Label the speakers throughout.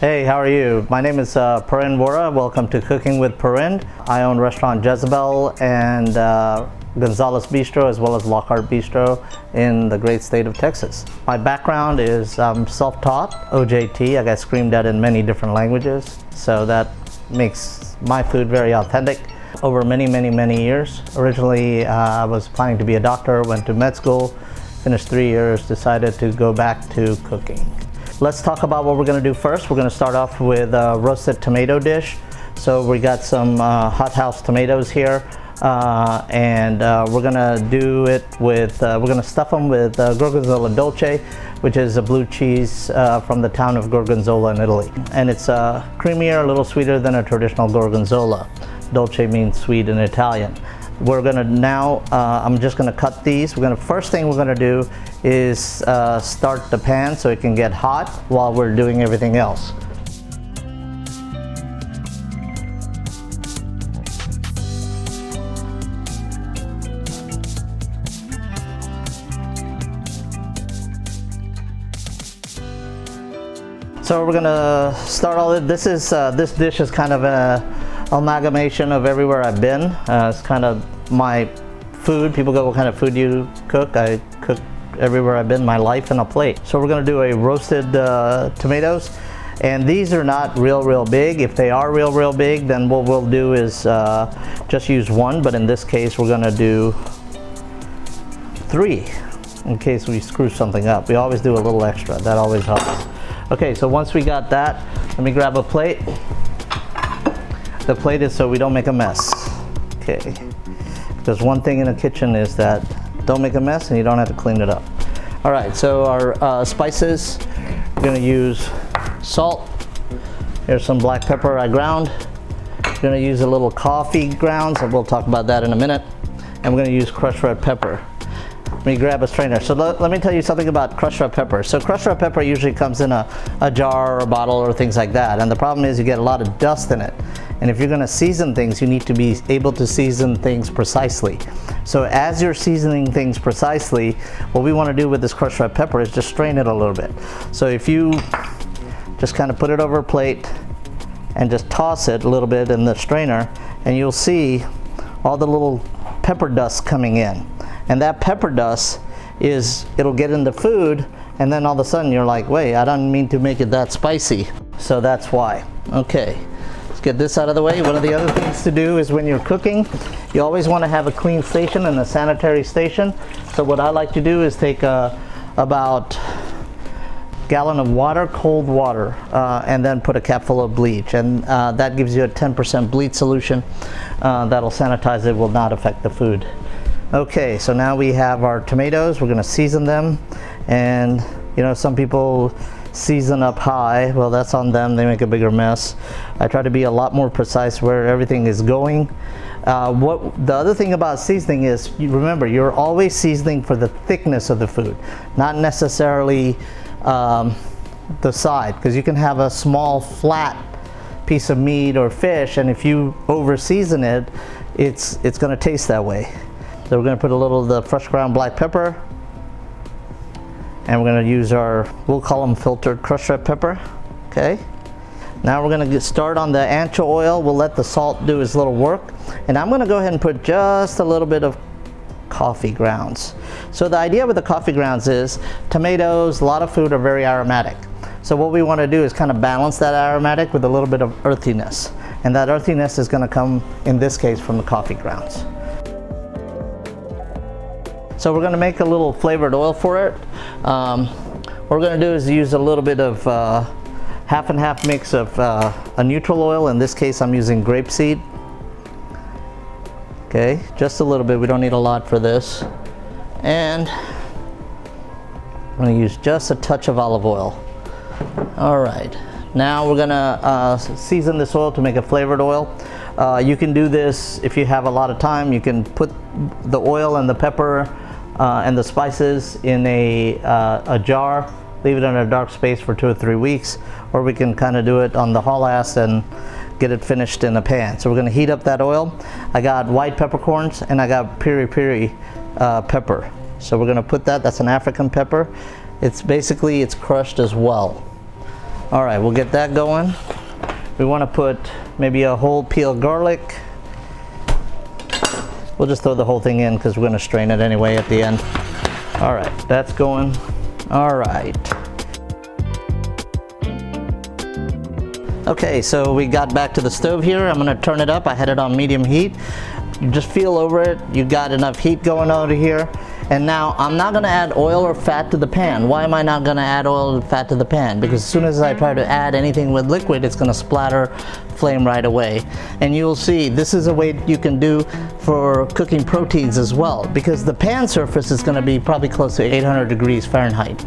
Speaker 1: Hey, how are you? My name is Parind. Welcome to Cooking with Parind. I own restaurant Jezebel and Gonzalez Bistro as well as Lockhart Bistro in the great state of Texas. My background is self-taught, OJT. I got screamed at in many different languages, so that makes my food very authentic. Over many years. Originally, I was planning to be a doctor, went to med school, finished 3 years, decided to go back to cooking. Let's talk about what we're going to do first. We're going to start off with a roasted tomato dish. So we got some hothouse tomatoes here, and we're going to do it with, we're going to stuff them with Gorgonzola Dolce, which is a blue cheese from the town of Gorgonzola in Italy. And it's creamier, a little sweeter than a traditional Gorgonzola. Dolce means sweet in Italian. We're gonna now, I'm just gonna cut these. First thing we're gonna do is start the pan so it can get hot while we're doing everything else. So we're gonna start all this. This dish is kind of a amalgamation of everywhere I've been. It's kind of my food. People go, what kind of food do you cook? I cook everywhere I've been, my life in a plate. So we're going to do a roasted tomatoes, and these are not real big. If they are real big, then what we'll do is just use one, but in this case we're going to do 3 in case we screw something up. We always do a little extra. That always helps. Okay, so once we got that, let me grab a plate. The plate is so we don't make a mess, okay? Because one thing in a kitchen is that don't make a mess and you don't have to clean it up. All right, so our spices, we're gonna use salt. Here's some black pepper I ground. We're gonna use a little coffee grounds, and we'll talk about that in a minute. And we're gonna use crushed red pepper. Let me grab a strainer. So let me tell you something about crushed red pepper. So crushed red pepper usually comes in a jar or a bottle or things like that. And the problem is you get a lot of dust in it. And if you're gonna season things, you need to be able to season things precisely. So as you're seasoning things precisely, what we wanna do with this crushed red pepper is just strain it a little bit. So if you just kind of put it over a plate and just toss it a little bit in the strainer, and you'll see all the little pepper dust coming in. And that pepper dust it'll get in the food, and then all of a sudden you're like, wait, I don't mean to make it that spicy. So that's why. Okay. Get this out of the way. One of the other things to do is when you're cooking, you always want to have a clean station and a sanitary station. So what I like to do is take about a gallon of water, cold water, and then put a cap full of bleach, and that gives you a 10% bleach solution that'll sanitize it, will not affect the food. Okay, so now we have our tomatoes. We're going to season them, and you know, some people season up high. Well, that's on them. They make a bigger mess. I try to be a lot more precise where everything is going. The other thing about seasoning is, remember, you're always seasoning for the thickness of the food, not necessarily the side, because you can have a small flat piece of meat or fish, and if you over season it, it's going to taste that way. So we're going to put a little of the fresh ground black pepper, and we're going to use we'll call them filtered crushed red pepper. Okay. Now we're going to get started on the ancho oil. We'll let the salt do its little work. And I'm going to go ahead and put just a little bit of coffee grounds. So the idea with the coffee grounds is tomatoes, a lot of food are very aromatic. So what we want to do is kind of balance that aromatic with a little bit of earthiness. And that earthiness is going to come, in this case, from the coffee grounds. So we're going to make a little flavored oil for it. What we're going to do is use a little bit of half and half mix of a neutral oil. In this case, I'm using grapeseed. Okay, just a little bit. We don't need a lot for this. And I'm going to use just a touch of olive oil. All right. Now we're going to season this oil to make a flavored oil. You can do this if you have a lot of time. You can put the oil and the pepper and the spices in a jar, leave it in a dark space for 2 or 3 weeks, or we can kind of do it on the haul-ass and get it finished in a pan. So we're going to heat up that oil. I got white peppercorns and I got piri pepper. So we're going to put that's an African pepper. It's crushed as well. All right, we'll get that going. We want to put maybe a whole peeled garlic. We'll just throw the whole thing in because we're going to strain it anyway at the end. All right, that's going. All right. Okay, so we got back to the stove here. I'm going to turn it up. I had it on medium heat. You just feel over it. You got enough heat going over here. And now I'm not going to add oil or fat to the pan. Why am I not going to add oil or fat to the pan? Because as soon as I try to add anything with liquid, it's going to splatter flame right away. And you'll see this is a way you can do for cooking proteins as well, because the pan surface is going to be probably close to 800 degrees Fahrenheit.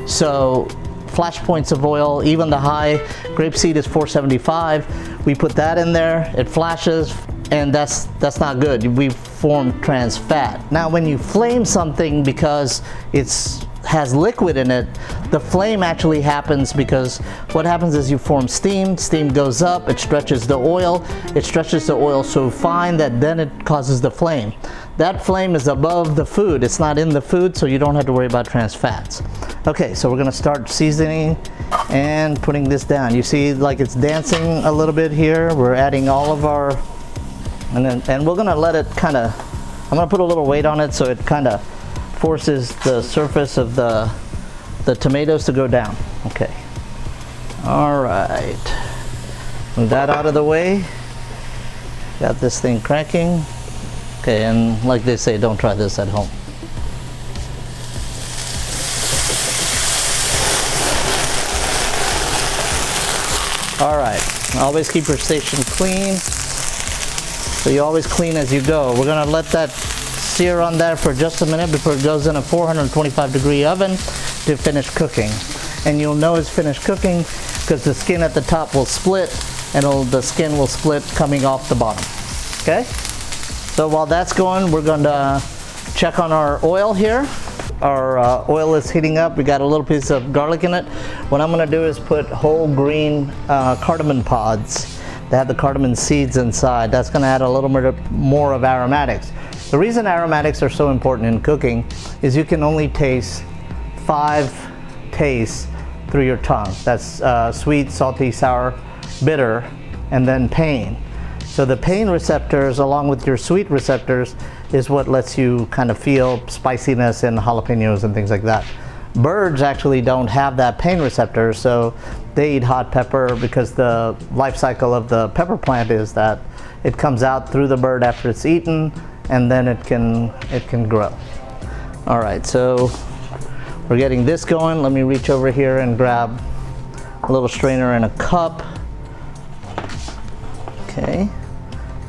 Speaker 1: So flash points of oil, even the high grapeseed is 475. We put that in there, it flashes, and that's not good. We form trans fat. Now when you flame something, because it has liquid in it, the flame actually happens because what happens is you form steam goes up, it stretches the oil so fine that then it causes the flame. That flame is above the food, it's not in the food, so you don't have to worry about trans fats. Okay, so we're gonna start seasoning and putting this down. You see like it's dancing a little bit here. We're adding all of our, and we're gonna let it kind of, I'm gonna put a little weight on it so it kind of forces the surface of the tomatoes to go down. Okay. All right. Move that out of the way. Got this thing cranking. Okay, and like they say, don't try this at home. All right. Always keep your station clean. So you always clean as you go. We're gonna let that sear on there for just a minute before it goes in a 425 degree oven to finish cooking. And you'll know it's finished cooking because the skin at the top will split and the skin will split coming off the bottom. Okay? So while that's going, we're going to check on our oil here. Our oil is heating up. We got a little piece of garlic in it. What I'm going to do is put whole green cardamom pods. They have the cardamom seeds inside. That's going to add a little bit more of aromatics. The reason aromatics are so important in cooking is you can only taste 5 tastes through your tongue. That's sweet, salty, sour, bitter, and then pain. So the pain receptors along with your sweet receptors is what lets you kind of feel spiciness and jalapenos and things like that. Birds actually don't have that pain receptor, so they eat hot pepper because the life cycle of the pepper plant is that it comes out through the bird after it's eaten, and then it can grow. All right, so we're getting this going. Let me reach over here and grab a little strainer and a cup. Okay,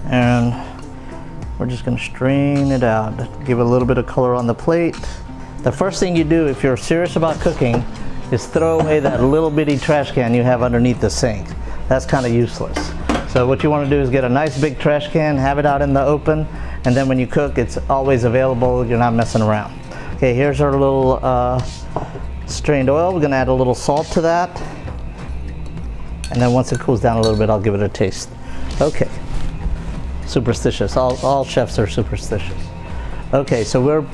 Speaker 1: and we're just gonna strain it out, give it a little bit of color on the plate. The first thing you do if you're serious about cooking is throw away that little bitty trash can you have underneath the sink. That's kind of useless. So what you want to do is get a nice big trash can, have it out in the open, and then when you cook, it's always available. You're not messing around. Okay, here's our little strained oil. We're gonna add a little salt to that. And then once it cools down a little bit, I'll give it a taste. Okay, superstitious. All chefs are superstitious. Okay, so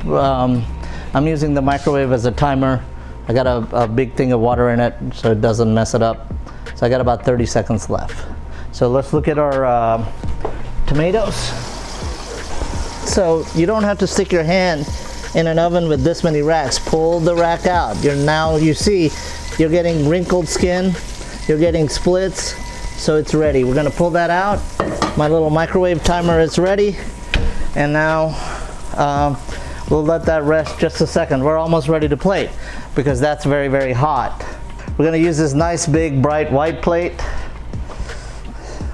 Speaker 1: I'm using the microwave as a timer. I got a big thing of water in it so it doesn't mess it up. So I got about 30 seconds left. So let's look at our tomatoes. So you don't have to stick your hand in an oven with this many racks. Pull the rack out. You see you're getting wrinkled skin, you're getting splits, so it's ready. We're gonna pull that out. My little microwave timer is ready, and now we'll let that rest just a second. We're almost ready to plate because that's very, very hot. We're gonna use this nice big bright white plate.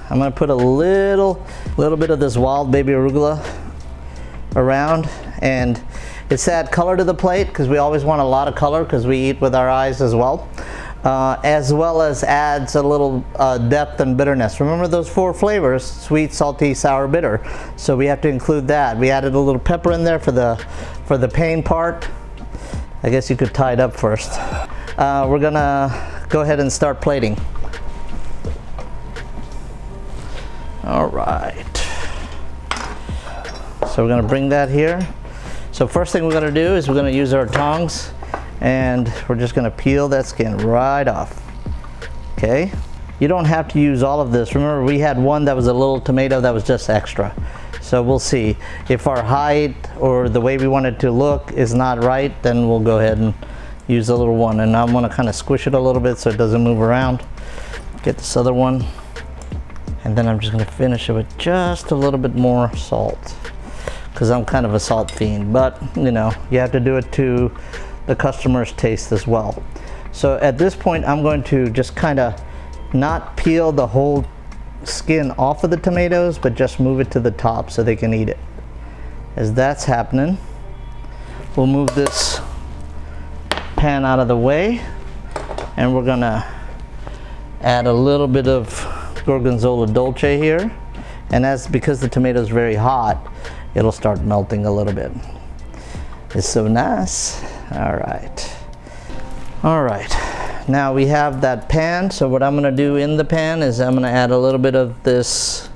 Speaker 1: I'm gonna put a little bit of this wild baby arugula around, and it's add color to the plate because we always want a lot of color because we eat with our eyes as well as adds a little depth and bitterness. Remember those 4 flavors: sweet, salty, sour, bitter. So we have to include that. We added a little pepper in there for the pain part. I guess you could tie it up first. We're gonna go ahead and start plating. All right. So we're gonna bring that here. So first thing we're gonna do is we're gonna use our tongs, and we're just gonna peel that skin right off. Okay. Okay. You don't have to use all of this. Remember, we had one that was a little tomato that was just extra. So we'll see. If our height or the way we want it to look is not right, then we'll go ahead and use a little one. And I'm gonna kind of squish it a little bit so it doesn't move around. Get this other one. And then I'm just gonna finish it with just a little bit more salt, because I'm kind of a salt fiend, but you know, you have to do it to the customer's taste as well. So at this point, I'm going to just kind of not peel the whole skin off of the tomatoes, but just move it to the top so they can eat it. As that's happening, we'll move this pan out of the way, and we're gonna add a little bit of gorgonzola dolce here. And that's because the tomato is very hot, it'll start melting a little bit. It's so nice. All right, now we have that pan. So what I'm gonna do in the pan is I'm gonna add a little bit of this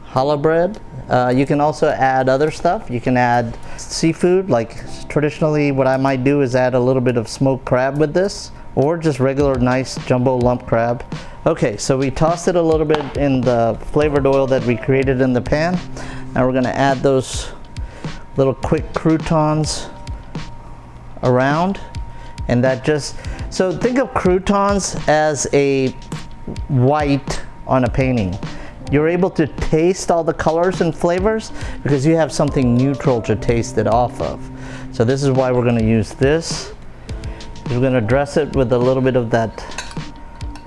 Speaker 1: challah bread. You can also add other stuff. You can add seafood, like traditionally what I might do is add a little bit of smoked crab with this, or just regular nice jumbo lump crab. Okay, so we tossed it a little bit in the flavored oil that we created in the pan. Now we're gonna add those little quick croutons around, and that just, so think of croutons as a white on a painting. You're able to taste all the colors and flavors because you have something neutral to taste it off of. So this is why we're gonna use this. We're gonna dress it with a little bit of that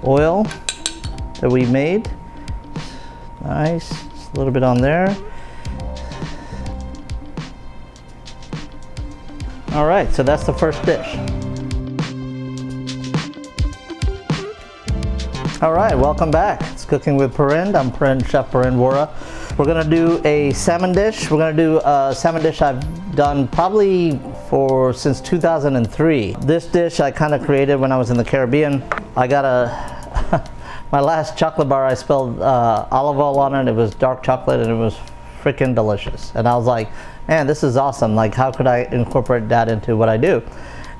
Speaker 1: oil that we made. Nice, just a little bit on there. All right, so that's the first dish. All right, welcome back. It's Cooking with Parind. I'm Chef Parind Wara. We're gonna do a salmon dish. We're gonna do a salmon dish I've done probably since 2003. This dish I kind of created when I was in the Caribbean. I got my last chocolate bar, I spilled olive oil on it. It was dark chocolate and it was freaking delicious. And I was like, man, this is awesome. Like, how could I incorporate that into what I do?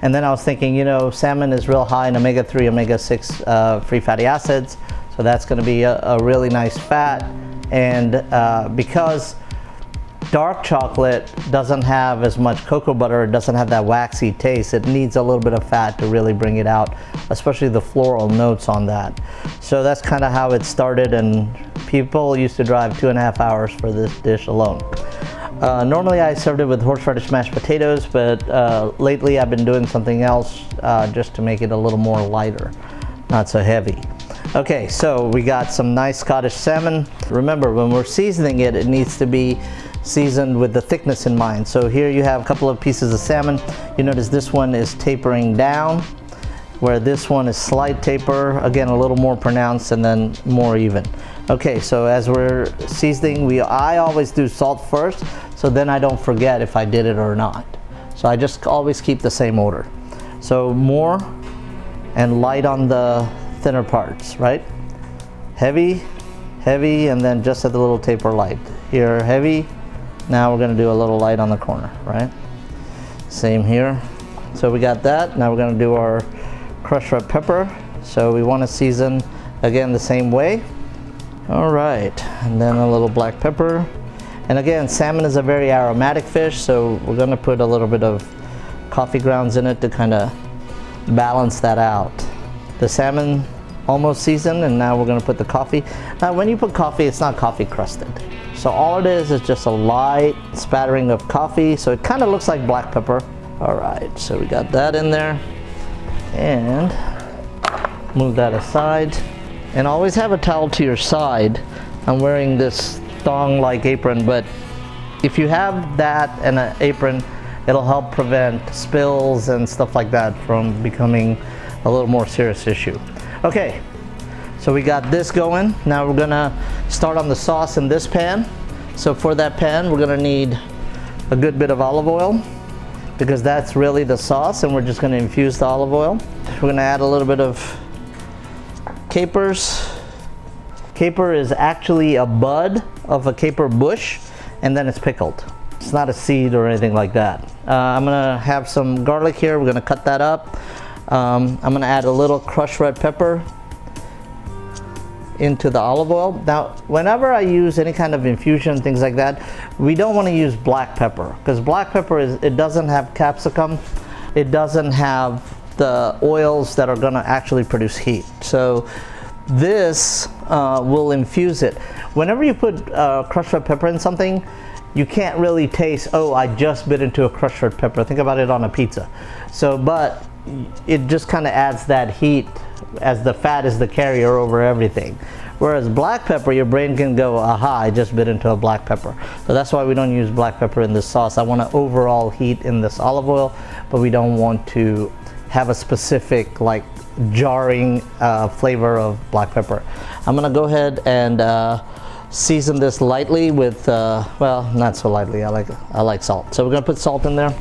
Speaker 1: And then I was thinking, you know, salmon is real high in omega-3, omega-6 free fatty acids. So that's gonna be a really nice fat. And because dark chocolate doesn't have as much cocoa butter, it doesn't have that waxy taste, it needs a little bit of fat to really bring it out, especially the floral notes on that. So that's kind of how it started, and people used to drive 2.5 hours for this dish alone. Normally I served it with horseradish mashed potatoes, but lately I've been doing something else just to make it a little more lighter, not so heavy. Okay, so we got some nice Scottish salmon. Remember, when we're seasoning it, it needs to be seasoned with the thickness in mind. So here you have a couple of pieces of salmon. You notice this one is tapering down, where this one is slight taper, again a little more pronounced and then more even. Okay, so as we're seasoning, I always do salt first, so then I don't forget if I did it or not. So I just always keep the same order. So more and light on the thinner parts, right? Heavy, heavy, and then just at the little taper light. Here, heavy. Now we're gonna do a little light on the corner, right? Same here. So we got that. Now we're gonna do our crushed red pepper. So we wanna season, again, the same way. All right, and then a little black pepper. And again, salmon is a very aromatic fish, so we're gonna put a little bit of coffee grounds in it to kind of balance that out. The salmon almost seasoned, and now we're gonna put the coffee. Now when you put coffee, it's not coffee crusted. So all it is just a light spattering of coffee, so it kind of looks like black pepper. All right, so we got that in there. And move that aside. And always have a towel to your side. I'm wearing this thong-like apron, but if you have that and an apron, it'll help prevent spills and stuff like that from becoming a little more serious issue. Okay, so we got this going. Now we're gonna start on the sauce in this pan. So for that pan, we're gonna need a good bit of olive oil, because that's really the sauce, and we're just gonna infuse the olive oil. We're gonna add a little bit of capers. Caper is actually a bud of a caper bush, and then it's pickled. It's not a seed or anything like that. I'm gonna have some garlic here. We're gonna cut that up. I'm gonna add a little crushed red pepper into the olive oil. Now, whenever I use any kind of infusion, things like that, we don't want to use black pepper, because black pepper it doesn't have capsicum, it doesn't have the oils that are going to actually produce heat. So this will infuse it. Whenever you put crushed red pepper in something, you can't really taste, oh, I just bit into a crushed red pepper. Think about it on a pizza. So, but it just kind of adds that heat, as the fat is the carrier over everything. Whereas black pepper, your brain can go, aha, I just bit into a black pepper. So that's why we don't use black pepper in this sauce. I want to overall heat in this olive oil, but we don't want to have a specific like jarring flavor of black pepper. I'm gonna go ahead and season this lightly with, well, not so lightly, I like salt. So we're gonna put salt in there.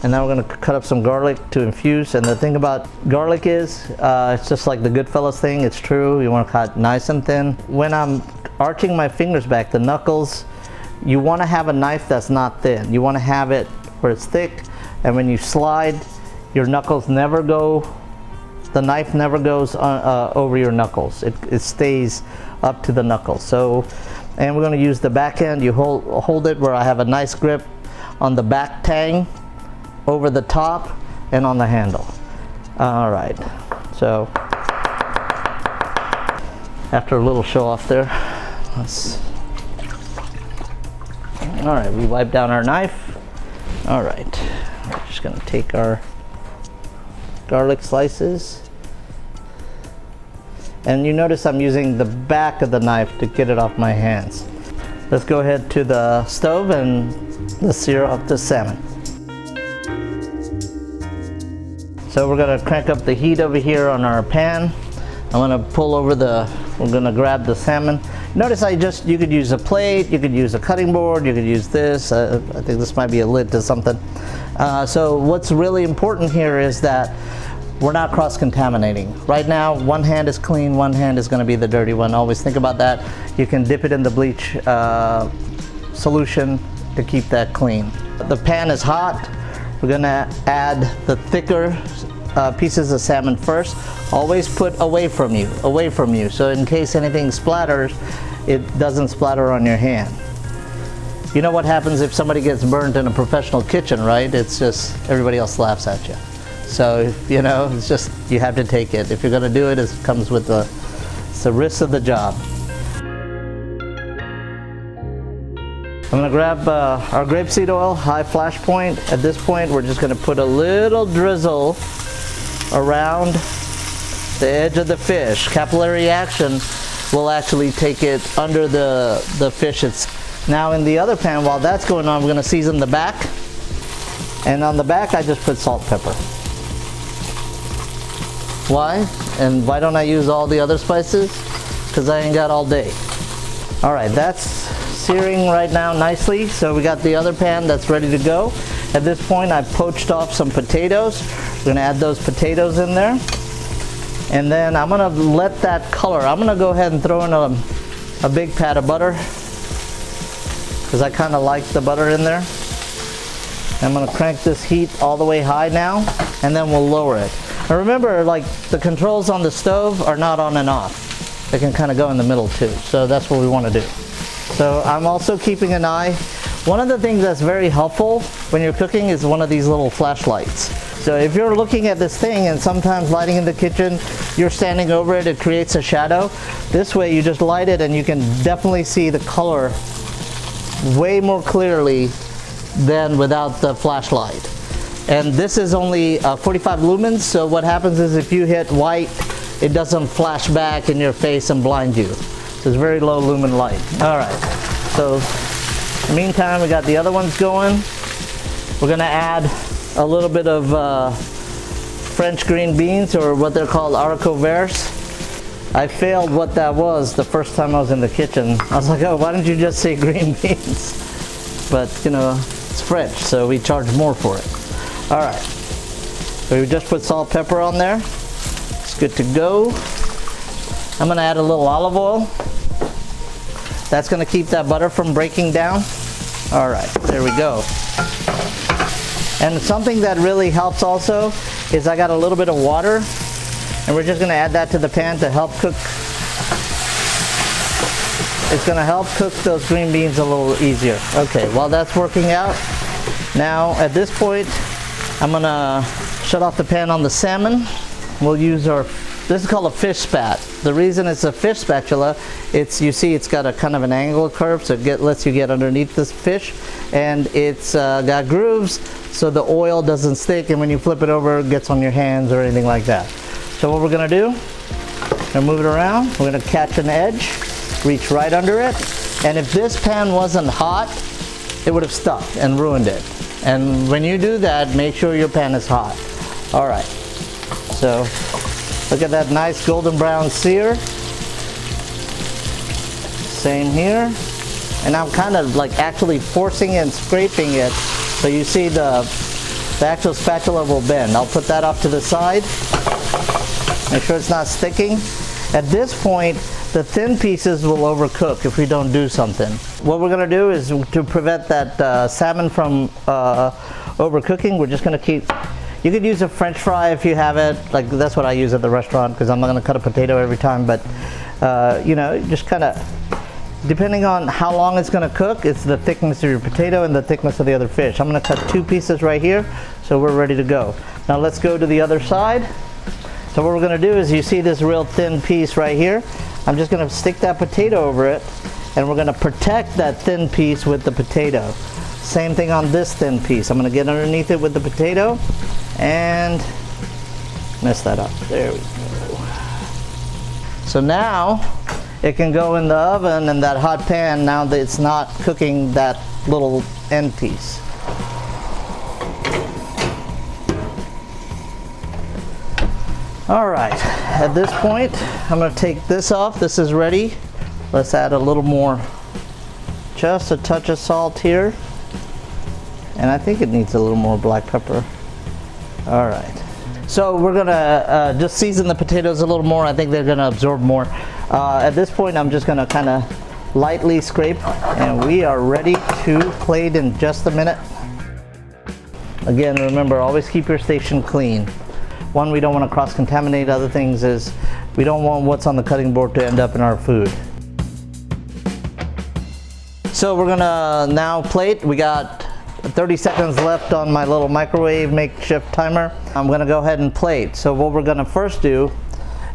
Speaker 1: And now we're going to cut up some garlic to infuse. And the thing about garlic is, it's just like the Goodfellas thing. It's true. You want to cut nice and thin. When I'm arching my fingers back, the knuckles, you want to have a knife that's not thin. You want to have it where it's thick. And when you slide, your knuckles never go, the knife never goes over your knuckles. It stays up to the knuckles. So, and we're going to use the back end. You hold it where I have a nice grip on the back tang, over the top, and on the handle. All right, so after a little show off there, all right, we wipe down our knife. All right, we're just gonna take our garlic slices, and you notice I'm using the back of the knife to get it off my hands. Let's go ahead to the stove and let's sear up the salmon. So we're gonna crank up the heat over here on our pan. I'm gonna pull over we're gonna grab the salmon. Notice you could use a plate, you could use a cutting board, you could use this. I think this might be a lid to something. So what's really important here is that we're not cross-contaminating. Right now, one hand is clean, one hand is gonna be the dirty one. Always think about that. You can dip it in the bleach solution to keep that clean. The pan is hot. We're gonna add the thicker pieces of salmon first. Always put away from you. So in case anything splatters, it doesn't splatter on your hand. You know what happens if somebody gets burned in a professional kitchen, right? It's just, everybody else laughs at you. So, you know, it's just, you have to take it. If you're gonna do it, it comes with it's the risk of the job. I'm gonna grab our grapeseed oil, high flash point. At this point, we're just gonna put a little drizzle around the edge of the fish. Capillary action will actually take it under the fish. Now in the other pan, while that's going on, we're gonna season the back. And on the back, I just put salt, pepper. Why? And why don't I use all the other spices? Because I ain't got all day. All right, that's searing right now nicely. So we got the other pan that's ready to go. At this point, I poached off some potatoes. We're gonna add those potatoes in there. And then I'm gonna let that color. I'm gonna go ahead and throw in a big pat of butter, because I kind of like the butter in there. I'm gonna crank this heat all the way high now, and then we'll lower it. And remember, like, the controls on the stove are not on and off. They can kind of go in the middle too. So that's what we want to do. So I'm also keeping an eye. One of the things that's very helpful when you're cooking is one of these little flashlights. So if you're looking at this thing and sometimes lighting in the kitchen, you're standing over it, it creates a shadow. This way you just light it and you can definitely see the color way more clearly than without the flashlight. And this is only 45 lumens, so what happens is if you hit white, it doesn't flash back in your face and blind you. So it's very low lumen light. All right, so in the meantime, we got the other ones going. We're gonna add a little bit of French green beans, or what they're called haricots verts. I failed what that was the first time I was in the kitchen. I was like, oh, why didn't you just say green beans? But you know, it's French, so we charge more for it. All right, so we just put salt, pepper on there. It's good to go. I'm gonna add a little olive oil. That's gonna keep that butter from breaking down. All right, there we go. And something that really helps also is I got a little bit of water, and we're just gonna add that to the pan to help cook. It's gonna help cook those green beans a little easier. Okay, while that's working out, now at this point, I'm gonna shut off the pan on the salmon. We'll use our, this is called a fish spat. The reason it's a fish spatula, you see it's got a kind of an angle curve, so it lets you get underneath this fish, and it's got grooves so the oil doesn't stick, and when you flip it over, it gets on your hands or anything like that. So what we're gonna do, we're gonna move it around, we're gonna catch an edge, reach right under it, and if this pan wasn't hot, it would have stuck and ruined it. And when you do that, make sure your pan is hot. All right, so look at that nice golden brown sear. Same here. And I'm kind of like actually forcing and scraping it, so you see the actual spatula will bend. I'll put that off to the side. Make sure it's not sticking. At this point, the thin pieces will overcook if we don't do something. What we're gonna do is to prevent that salmon from overcooking, we're just gonna keep, you could use a French fry if you have it, like that's what I use at the restaurant because I'm not gonna cut a potato every time, but you know, just kind of, depending on how long it's gonna cook, it's the thickness of your potato and the thickness of the other fish. I'm gonna cut 2 pieces right here, so we're ready to go. Now let's go to the other side. So what we're gonna do is, you see this real thin piece right here, I'm just gonna stick that potato over it, and we're gonna protect that thin piece with the potato. Same thing on this thin piece. I'm gonna get underneath it with the potato and mess that up. There we go. So now it can go in the oven in that hot pan now that it's not cooking that little end piece. All right, at this point, I'm gonna take this off. This is ready. Let's add a little more, just a touch of salt here. And I think it needs a little more black pepper. All right. So we're gonna just season the potatoes a little more. I think they're gonna absorb more. At this point, I'm just gonna kind of lightly scrape, and we are ready to plate in just a minute. Again, remember, always keep your station clean. One, we don't want to cross-contaminate. Other things is we don't want what's on the cutting board to end up in our food. So we're gonna now plate. We got 30 seconds left on my little microwave makeshift timer. I'm gonna go ahead and plate. So what we're gonna first do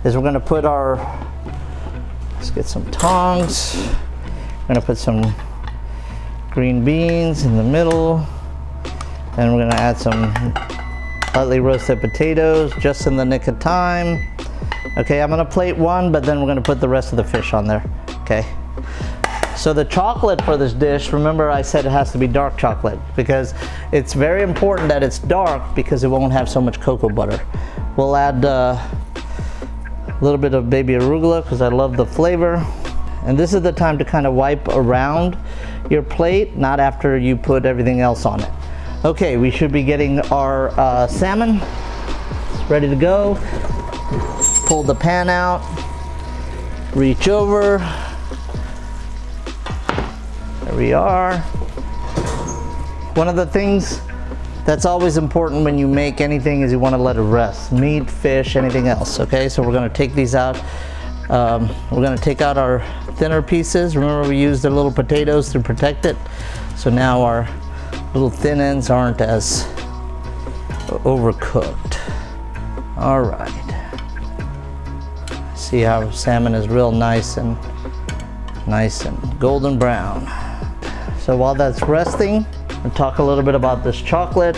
Speaker 1: is we're gonna put our, let's get some tongs. We're gonna put some green beans in the middle. Then we're gonna add some lightly roasted potatoes just in the nick of time. Okay, I'm gonna plate one, but then we're gonna put the rest of the fish on there. Okay. So the chocolate for this dish, remember I said it has to be dark chocolate because it's very important that it's dark because it won't have so much cocoa butter. We'll add a little bit of baby arugula because I love the flavor. And this is the time to kind of wipe around your plate, not after you put everything else on it. Okay, we should be getting our salmon. It's ready to go. Pull the pan out, reach over. There we are. One of the things that's always important when you make anything is you want to let it rest. Meat, fish, anything else, okay? So we're gonna take these out. We're gonna take out our thinner pieces. Remember we used the little potatoes to protect it. So now our little thin ends aren't as overcooked. All right. See how salmon is real nice and golden brown. So while that's resting, we'll talk a little bit about this chocolate.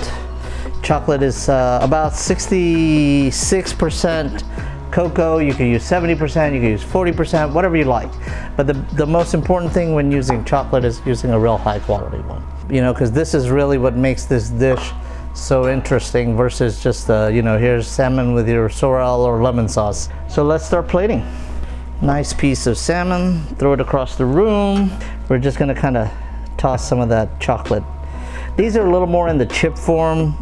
Speaker 1: Chocolate is about 66% cocoa. You can use 70%, you can use 40%, whatever you like. But the most important thing when using chocolate is using a real high quality one. You know, because this is really what makes this dish so interesting versus just, you know, here's salmon with your sorrel or lemon sauce. So let's start plating. Nice piece of salmon, throw it across the room. We're just gonna kind of toss some of that chocolate. These are a little more in the chip form.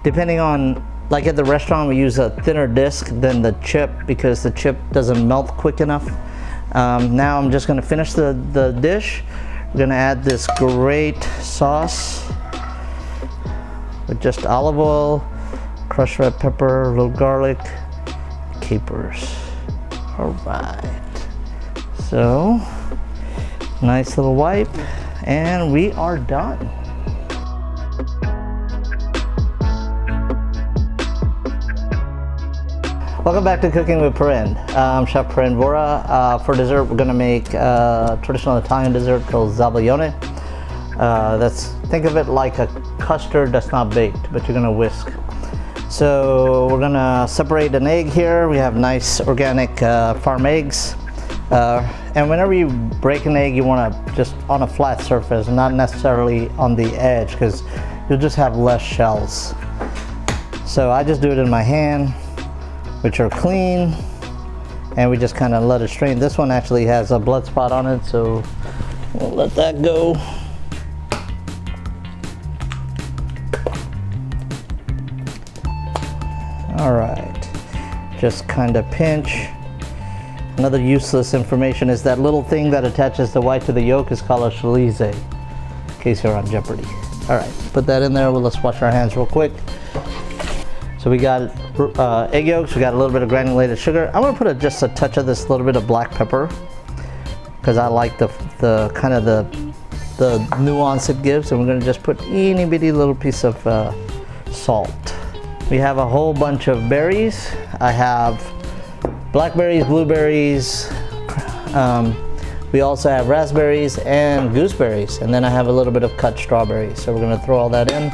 Speaker 1: Depending on, like at the restaurant, we use a thinner disc than the chip because the chip doesn't melt quick enough. Now I'm just gonna finish the dish. We're gonna add this great sauce with just olive oil, crushed red pepper, a little garlic, capers. All right. So, nice little wipe, and we are done. Welcome back to Cooking with Parind. I'm Chef Parind Vora. For dessert, we're gonna make a traditional Italian dessert called Zabaglione. Think of it like a custard that's not baked, but you're gonna whisk. So we're gonna separate an egg here. We have nice organic farm eggs. And whenever you break an egg, you wanna just on a flat surface, not necessarily on the edge, because you'll just have less shells. So I just do it in my hand, which are clean, and we just kind of let it strain. This one actually has a blood spot on it, so we'll let that go. All right, just kind of pinch. Another useless information is that little thing that attaches the white to the yolk is called a chalice, in case you're on Jeopardy. All right, put that in there. Well, let's wash our hands real quick. So we got egg yolks, we got a little bit of granulated sugar. I'm gonna put just a touch of this little bit of black pepper because I like the kind of the nuance it gives, and we're gonna just put itty bitty little piece of salt. We have a whole bunch of berries. I have blackberries, blueberries, we also have raspberries and gooseberries, and then I have a little bit of cut strawberries. So we're gonna throw all that in.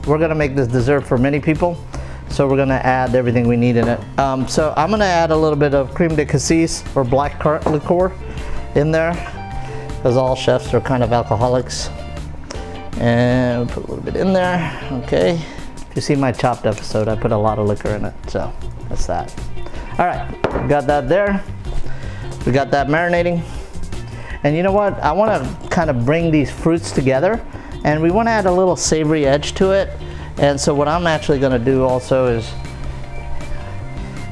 Speaker 1: We're gonna make this dessert for many people, so we're gonna add everything we need in it. So I'm gonna add a little bit of creme de cassis or black currant liqueur in there, because all chefs are kind of alcoholics. And we'll put a little bit in there, okay. If you see my Chopped episode, I put a lot of liquor in it, so that's that. All right, we got that there. We got that marinating. And you know what? I wanna kind of bring these fruits together, and we want to add a little savory edge to it. And so what I'm actually going to do also is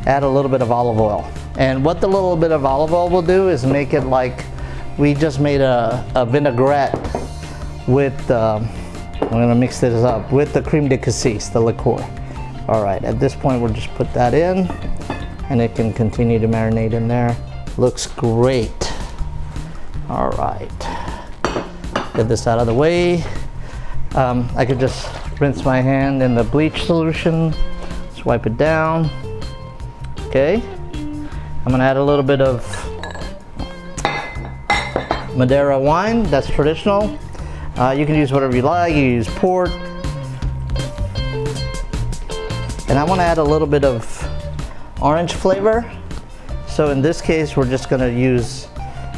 Speaker 1: add a little bit of olive oil. And what the little bit of olive oil will do is make it like we just made a vinaigrette with, I'm going to mix this up, with the creme de cassis, the liqueur. All right, at this point we'll just put that in, and it can continue to marinate in there. Looks great. All right, get this out of the way. I could just rinse my hand in the bleach solution, just wipe it down. Okay, I'm gonna add a little bit of Madeira wine, that's traditional. You can use whatever you like, you use port. And I wanna add a little bit of orange flavor. So in this case, we're just gonna use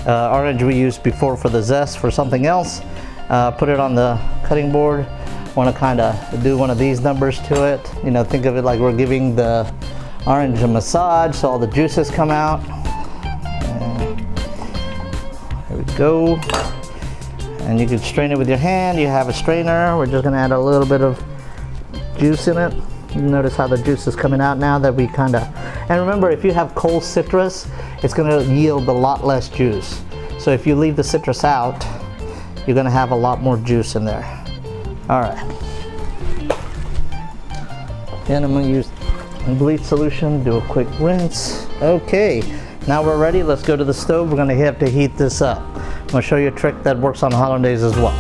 Speaker 1: orange we used before for the zest for something else. Put it on the cutting board. Want to kind of do one of these numbers to it. You know, think of it like we're giving the orange a massage so all the juices come out. There we go. And you can strain it with your hand. You have a strainer. We're just going to add a little bit of juice in it. You notice how the juice is coming out now that we kind of... And remember, if you have cold citrus, it's going to yield a lot less juice. So if you leave the citrus out, you're gonna have a lot more juice in there. All right. Then I'm gonna use a bleach solution, do a quick rinse. Okay, now we're ready. Let's go to the stove. We're gonna have to heat this up. I'm gonna show you a trick that works on hollandaise as well.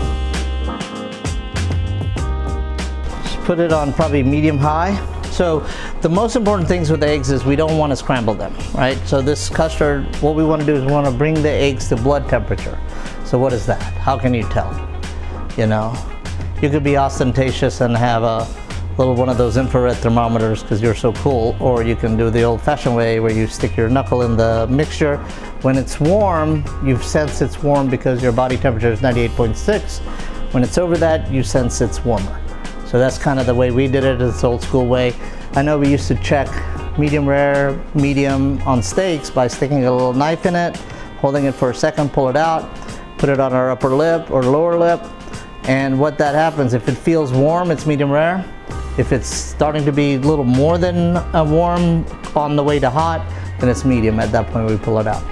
Speaker 1: Just put it on probably medium high. So the most important things with eggs is we don't want to scramble them, right? So this custard, what we want to do is we want to bring the eggs to blood temperature. So what is that? How can you tell? You know, you could be ostentatious and have a little one of those infrared thermometers because you're so cool, or you can do the old-fashioned way where you stick your knuckle in the mixture. When it's warm, you sense it's warm because your body temperature is 98.6. When it's over that, you sense it's warmer. So that's kind of the way we did it. It's the old school way. I know we used to check medium rare, medium on steaks by sticking a little knife in it, holding it for a second, pull it out, put it on our upper lip or lower lip. And what that happens, if it feels warm, it's medium rare. If it's starting to be a little more than warm on the way to hot, then it's medium. At that point, we pull it out.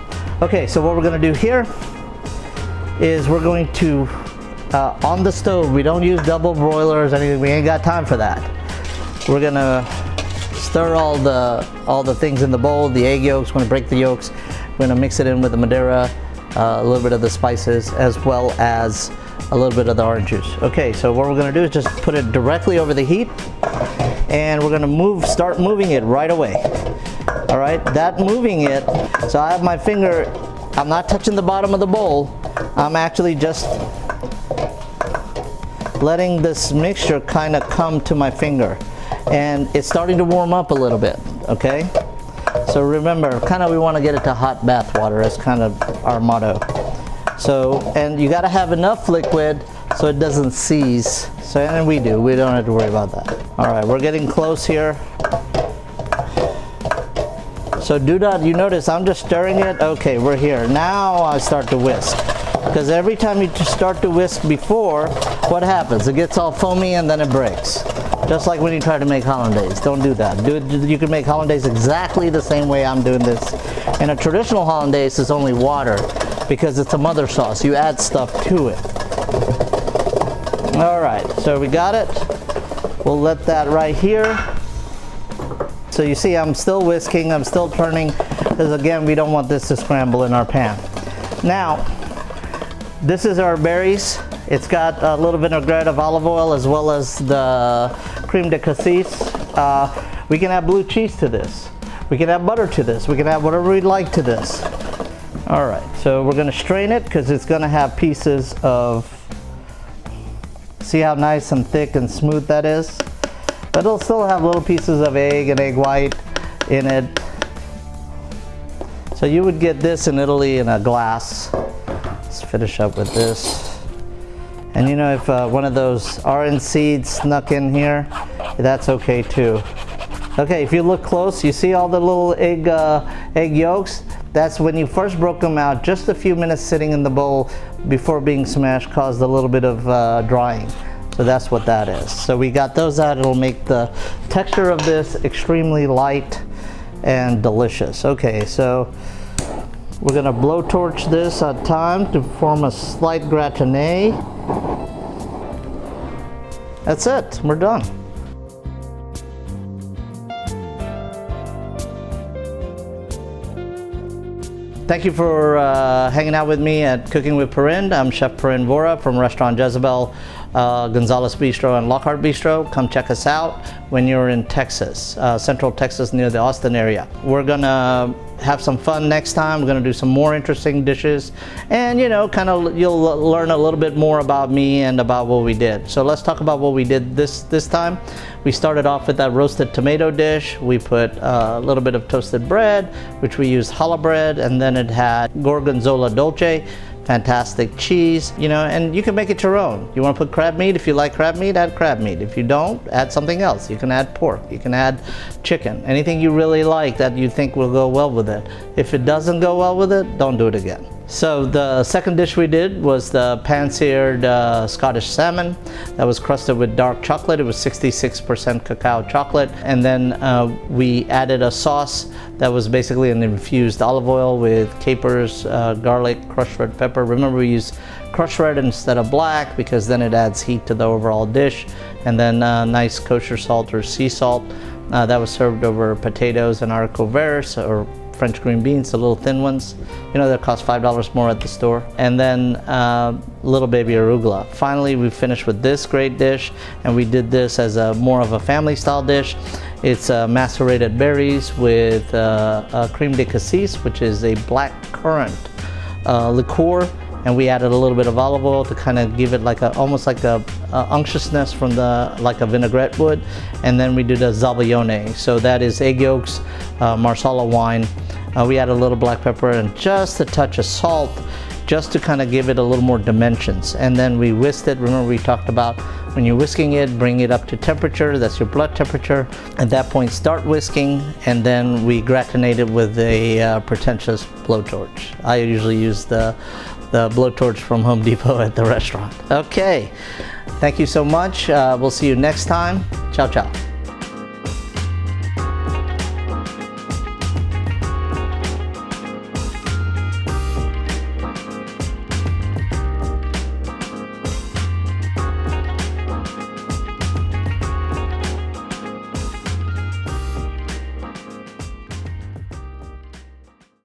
Speaker 1: Okay, so what we're gonna do here is we're going to, on the stove, we don't use double broilers or anything, we ain't got time for that. We're gonna stir all the things in the bowl, the egg yolks. We're gonna break the yolks. We're gonna mix it in with the Madeira, a little bit of the spices, as well as a little bit of the orange juice. Okay, so what we're gonna do is just put it directly over the heat, and we're gonna start moving it right away. All right, that moving it, so I have my finger, I'm not touching the bottom of the bowl. I'm actually just letting this mixture kind of come to my finger. And it's starting to warm up a little bit, okay? So remember, kind of we want to get it to hot bath water. That's kind of our motto. So, and you got to have enough liquid so it doesn't seize. So, and we do. We don't have to worry about that. All right, we're getting close here. So do not, you notice I'm just stirring it. Okay, we're here. Now I start to whisk. Because every time you start to whisk before, what happens? It gets all foamy and then it breaks. Just like when you try to make hollandaise. Don't do that. You can make hollandaise exactly the same way I'm doing this. In a traditional hollandaise, it's only water because it's a mother sauce. You add stuff to it. All right, so we got it. We'll let that right here. So you see I'm still whisking, I'm still turning, because again, we don't want this to scramble in our pan. Now, this is our berries. It's got a little vinaigrette of olive oil as well as the creme de cassis. We can add blue cheese to this. We can add butter to this. We can add whatever we'd like to this. All right, so we're gonna strain it because it's gonna have pieces of, see how nice and thick and smooth that is? But it'll still have little pieces of egg and egg white in it. So you would get this in Italy in a glass. Let's finish up with this. And you know, if one of those orange seeds snuck in here, that's okay too. Okay, if you look close, you see all the little egg yolks? That's when you first broke them out, just a few minutes sitting in the bowl before being smashed caused a little bit of drying. So that's what that is. So we got those out. It'll make the texture of this extremely light and delicious. Okay, so we're gonna blowtorch this at time to form a slight gratinade. That's it, we're done. Thank you for hanging out with me at Cooking with Parind. I'm Chef Parind Vora from Restaurant Jezebel, Gonzales Bistro and Lockhart Bistro. Come check us out when you're in Texas, Central Texas near the Austin area. We're gonna have some fun next time. We're gonna do some more interesting dishes, and you know, kind of you'll learn a little bit more about me and about what we did. So let's talk about what we did this time. We started off with that roasted tomato dish. We put a little bit of toasted bread, which we used challah bread, and then it had gorgonzola dolce, fantastic cheese, you know, and you can make it your own. You want to put crab meat? If you like crab meat, add crab meat. If you don't, add something else. You can add pork, you can add chicken, anything you really like that you think will go well with it. If it doesn't go well with it, don't do it again. So the second dish we did was the pan-seared Scottish salmon that was crusted with dark chocolate. It was 66% cacao chocolate, and then we added a sauce that was basically an infused olive oil with capers, garlic, crushed red pepper. Remember, we used crushed red instead of black because then it adds heat to the overall dish, and then nice kosher salt or sea salt that was served over potatoes and haricot verts or French green beans, the little thin ones, you know, that cost $5 more at the store. And then little baby arugula. Finally, we finished with this great dish, and we did this as a more of a family style dish. It's macerated berries with creme de cassis, which is a black currant liqueur, and we added a little bit of olive oil to kind of give it like almost like a unctuousness from like a vinaigrette would. And then we did a Zabaglione, so that is egg yolks, marsala wine. We added a little black pepper and just a touch of salt, just to kind of give it a little more dimensions. And then we whisked it. Remember, we talked about when you're whisking it, bring it up to temperature, that's your blood temperature. At that point, start whisking, and then we gratinate it with a pretentious blowtorch. I usually use the blowtorch from Home Depot at the restaurant. Okay, thank you so much. We'll see you next time. Ciao, ciao.